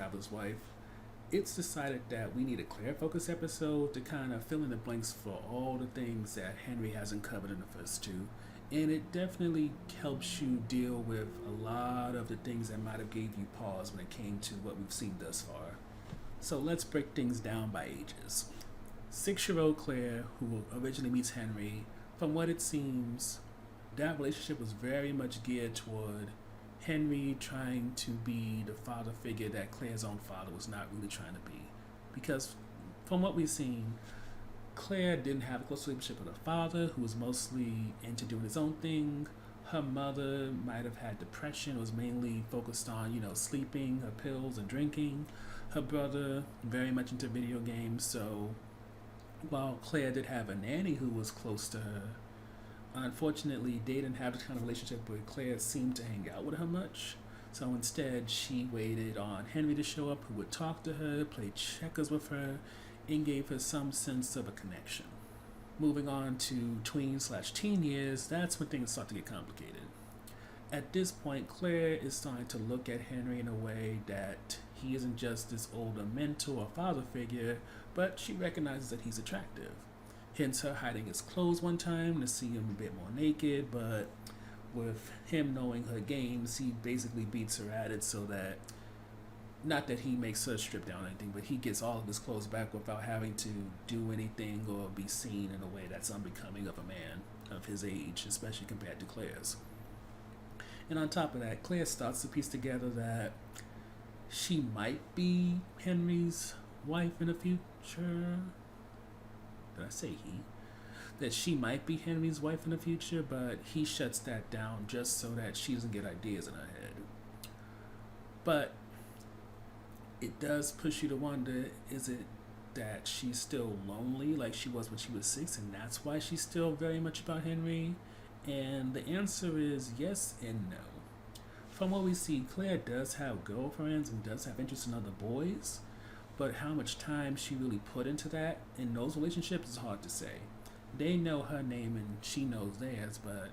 Traveler's Wife, it's decided that we need a Claire focused episode to kind of fill in the blanks for all the things that Henry hasn't covered in the first two. And it definitely helps you deal with a lot of the things that might have gave you pause when it came to what we've seen thus far. So let's break things down by ages. 6-year-old Claire, who originally meets Henry, from what it seems, that relationship was very much geared toward Henry trying to be the father figure that Claire's own father was not really trying to be. Because from what we've seen, Claire didn't have a close relationship with her father, who was mostly into doing his own thing. Her mother might have had depression, was mainly focused on, sleeping, her pills, and drinking. Her brother, very much into video games, so while Claire did have a nanny who was close to her, unfortunately, they didn't have the kind of relationship where Claire seemed to hang out with her much. So instead, she waited on Henry to show up, who would talk to her, play checkers with her, and gave her some sense of a connection. Moving on to tween/teen years, that's when things start to get complicated. At this point, Claire is starting to look at Henry in a way that he isn't just this older mentor or father figure, but she recognizes that he's attractive. Hence her hiding his clothes one time to see him a bit more naked, but with him knowing her games, he basically beats her at it so that, not that he makes her strip down or anything, but he gets all of his clothes back without having to do anything or be seen in a way that's unbecoming of a man of his age, especially compared to Claire's. And on top of that, Claire starts to piece together that she might be Henry's wife in the future. Did I say he? That she might be Henry's wife in the future, but he shuts that down just so that she doesn't get ideas in her head. But it does push you to wonder, is it that she's still lonely like she was when she was 6, and that's why she's still very much about Henry? And the answer is yes and no. From what we see, Claire does have girlfriends and does have interest in other boys, but how much time she really put into that in those relationships is hard to say. They know her name and she knows theirs, but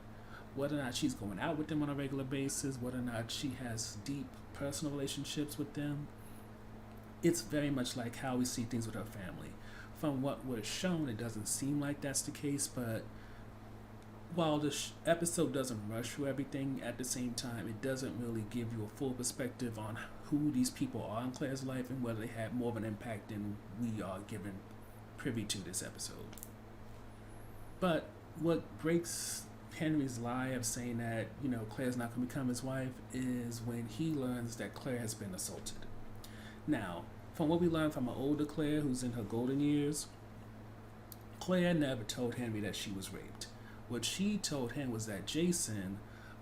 whether or not she's going out with them on a regular basis, whether or not she has deep personal relationships with them, it's very much like how we see things with her family. From what we're shown, it doesn't seem like that's the case, but while the episode doesn't rush through everything, at the same time, it doesn't really give you a full perspective on who these people are in Claire's life and whether they have more of an impact than we are given privy to this episode. But what breaks Henry's lie of saying that, Claire's not going to become his wife is when he learns that Claire has been assaulted. Now, from what we learned from an older Claire who's in her golden years, Claire never told Henry that she was raped. What she told him was that Jason,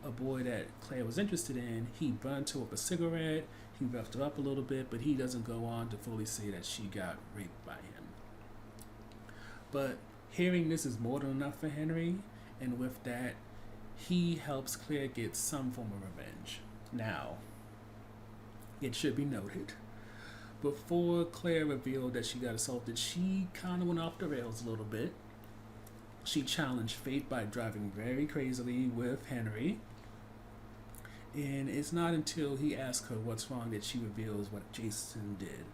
a boy that Claire was interested in, he burnt her with a cigarette, he roughed her up a little bit, but he doesn't go on to fully say that she got raped by him. But hearing this is more than enough for Henry, and with that, he helps Claire get some form of revenge. Now, it should be noted, before Claire revealed that she got assaulted, she kind of went off the rails a little bit. She challenged fate by driving very crazily with Henry. And it's not until he asks her what's wrong that she reveals what Jason did.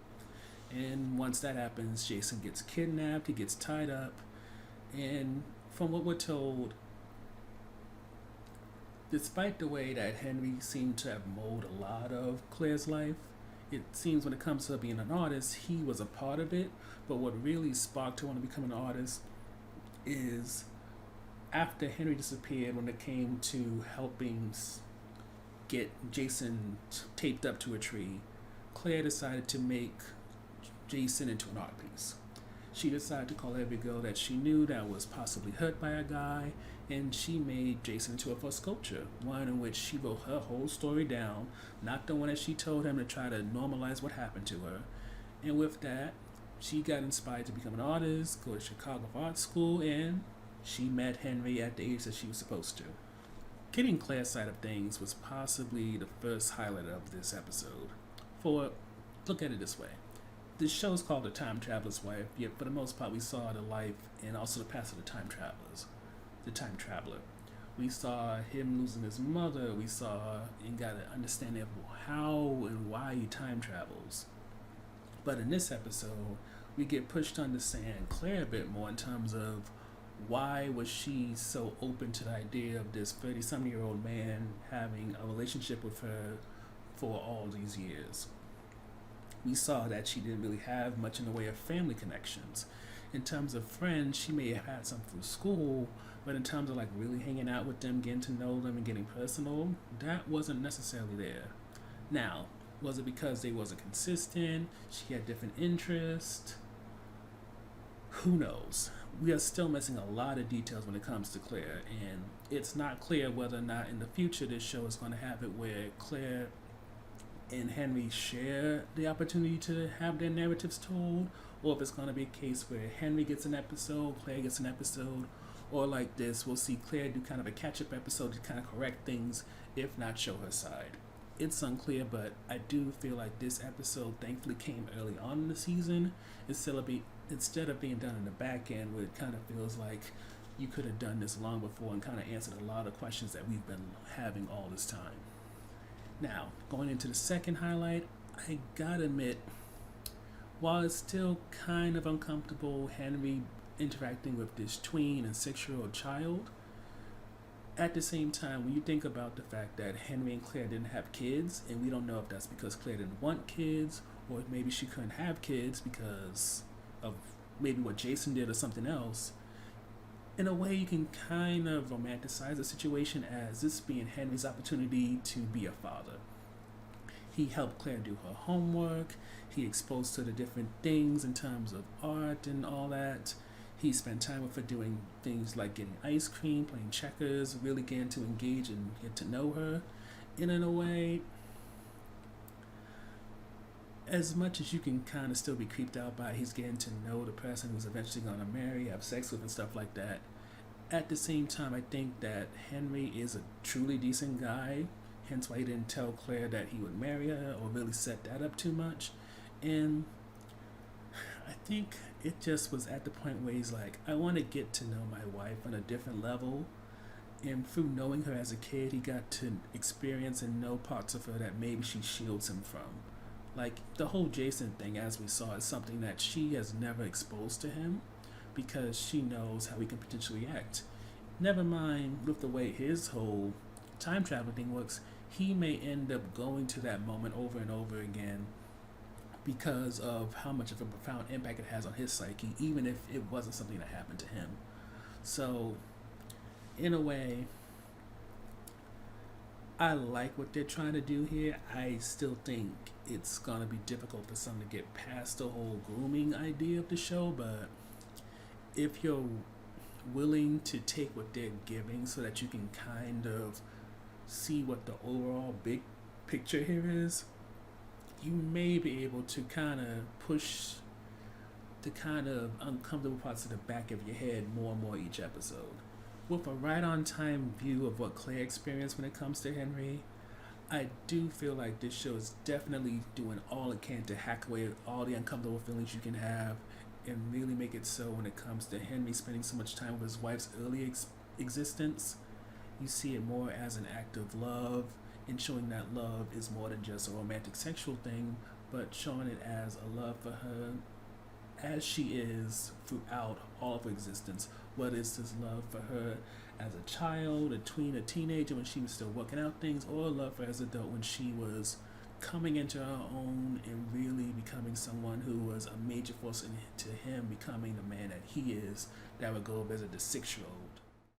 And once that happens, Jason gets kidnapped, he gets tied up. And from what we're told, despite the way that Henry seemed to have molded a lot of Claire's life, it seems when it comes to being an artist, he was a part of it. But what really sparked her want to become an artist is after Henry disappeared, when it came to helping get Jason taped up to a tree, Claire decided to make Jason into an art piece. She decided to call every girl that she knew that was possibly hurt by a guy, and she made Jason into a first sculpture, one in which she wrote her whole story down, not the one that she told him to try to normalize what happened to her. And with that, she got inspired to become an artist, go to Chicago Art School, and she met Henry at the age that she was supposed to. Getting Claire's side of things was possibly the first highlight of this episode. Look at it this way. This show is called The Time Traveler's Wife, yet for the most part we saw the life and also the past of the Time Traveler. We saw him losing his mother. We saw and got an understanding of how and why he time travels. But in this episode, we get pushed to understand Claire a bit more in terms of why was she so open to the idea of this 30-something-year-old man having a relationship with her for all these years. We saw that she didn't really have much in the way of family connections. In terms of friends, she may have had some through school, but in terms of like really hanging out with them, getting to know them, and getting personal, that wasn't necessarily there. Now, was it because they wasn't consistent? She had different interests? Who knows? We are still missing a lot of details when it comes to Claire, and it's not clear whether or not in the future this show is going to have it where Claire and Henry share the opportunity to have their narratives told, or if it's going to be a case where Henry gets an episode, Claire gets an episode, or like this, we'll see Claire do kind of a catch-up episode to kind of correct things, if not show her side. It's unclear, but I do feel like this episode thankfully came early on in the season instead of being done in the back end, where it kind of feels like you could have done this long before and kind of answered a lot of questions that we've been having all this time. Now, going into the second highlight, I gotta admit, while it's still kind of uncomfortable, Henry interacting with this tween and 6-year-old child, at the same time, when you think about the fact that Henry and Claire didn't have kids, and we don't know if that's because Claire didn't want kids, or maybe she couldn't have kids because of maybe what Jason did or something else, in a way you can kind of romanticize the situation as this being Henry's opportunity to be a father. He helped Claire do her homework, he exposed her to different things in terms of art and all that. He spent time with her doing things like getting ice cream, playing checkers, really getting to engage and get to know her. And in a way, as much as you can kind of still be creeped out by he's getting to know the person who's eventually going to marry, have sex with, and stuff like that, at the same time, I think that Henry is a truly decent guy, hence why he didn't tell Claire that he would marry her or really set that up too much. And I think it just was at the point where he's like, I want to get to know my wife on a different level. And through knowing her as a kid, he got to experience and know parts of her that maybe she shields him from. Like the whole Jason thing, as we saw, is something that she has never exposed to him because she knows how he can potentially act. Never mind with the way his whole time travel thing works, he may end up going to that moment over and over again because of how much of a profound impact it has on his psyche, even if it wasn't something that happened to him. So, in a way, I like what they're trying to do here. I still think it's going to be difficult for some to get past the whole grooming idea of the show, but if you're willing to take what they're giving so that you can kind of see what the overall big picture here is, you may be able to kind of push the kind of uncomfortable parts of the back of your head more and more each episode. With a right-on-time view of what Claire experienced when it comes to Henry, I do feel like this show is definitely doing all it can to hack away all the uncomfortable feelings you can have and really make it so when it comes to Henry spending so much time with his wife's early existence, you see it more as an act of love and showing that love is more than just a romantic sexual thing, but showing it as a love for her as she is throughout all of her existence. Whether it's this love for her as a child, a tween, a teenager when she was still working out things, or love for her as an adult when she was coming into her own and really becoming someone who was a major force to him becoming the man that he is, that would go visit the 6-year-old.